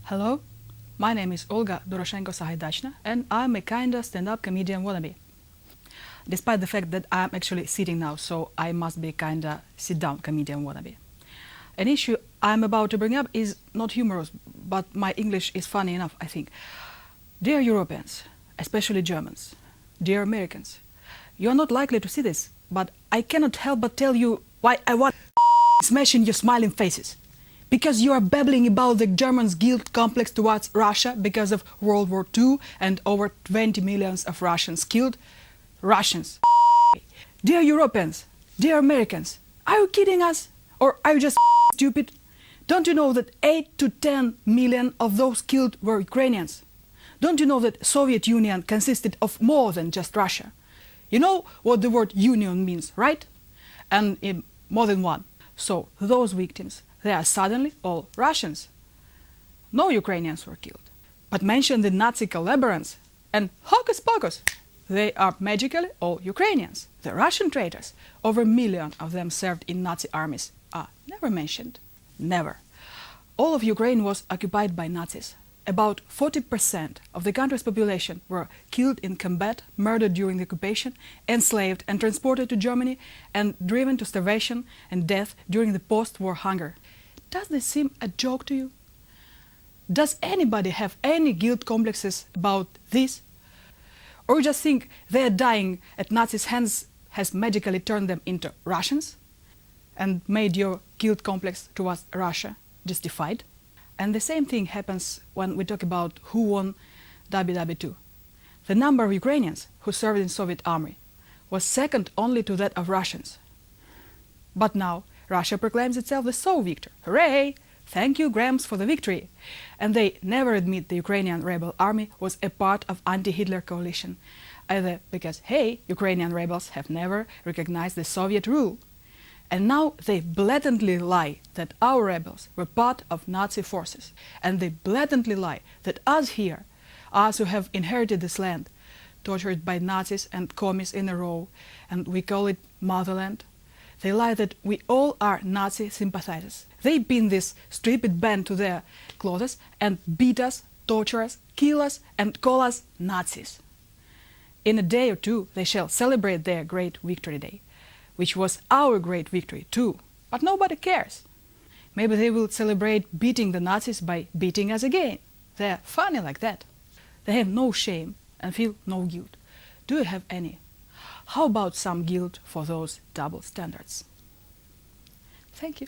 Hello, my name is Olga Doroshenko-Sahaidachna and I'm a kinda stand-up comedian wannabe. Despite the fact that I'm actually sitting now, so I must be kinda sit-down comedian wannabe. An issue I'm about to bring up is not humorous, but my English is funny enough, I think. Dear Europeans, especially Germans, dear Americans, you are not likely to see this, but I cannot help but tell you why I want smashing your smiling faces. Because you are babbling about the Germans' guilt complex towards Russia because of World War II and over 20 million of Russians killed. Russians. Dear Europeans, dear Americans, are you kidding us? Or are you just stupid? Don't you know that 8 to 10 million of those killed were Ukrainians? Don't you know that Soviet Union consisted of more than just Russia? You know what the word union means, right? And in more than one. So those victims, they are suddenly all Russians. No Ukrainians were killed. But mention the Nazi collaborants and hocus pocus, they are magically all Ukrainians. The Russian traitors, over a million of them served in Nazi armies, are never mentioned. Never. All of Ukraine was occupied by Nazis. About 40% of the country's population were killed in combat, murdered during the occupation, enslaved and transported to Germany, and driven to starvation and death during the post-war hunger. Does this seem a joke to you? Does anybody have any guilt complexes about this? Or you just think their dying at Nazis' hands has magically turned them into Russians and made your guilt complex towards Russia justified? And the same thing happens when we talk about who won WWII. The number of Ukrainians who served in Soviet army was second only to that of Russians. But now Russia proclaims itself the sole victor. Hooray! Thank you, Grams, for the victory. And they never admit the Ukrainian rebel army was a part of anti-Hitler coalition, either because, hey, Ukrainian rebels have never recognized the Soviet rule. And now they blatantly lie that our rebels were part of Nazi forces. And they blatantly lie that us here, us who have inherited this land, tortured by Nazis and commies in a row, and we call it motherland, they lie that we all are Nazi sympathizers. They pin this stupid band to their clothes and beat us, torture us, kill us, and call us Nazis. In a day or two, they shall celebrate their great victory day, which was our great victory too, but nobody cares. Maybe they will celebrate beating the Nazis by beating us again. They're funny like that. They have no shame and feel no guilt. Do you have any? How about some guilt for those double standards? Thank you.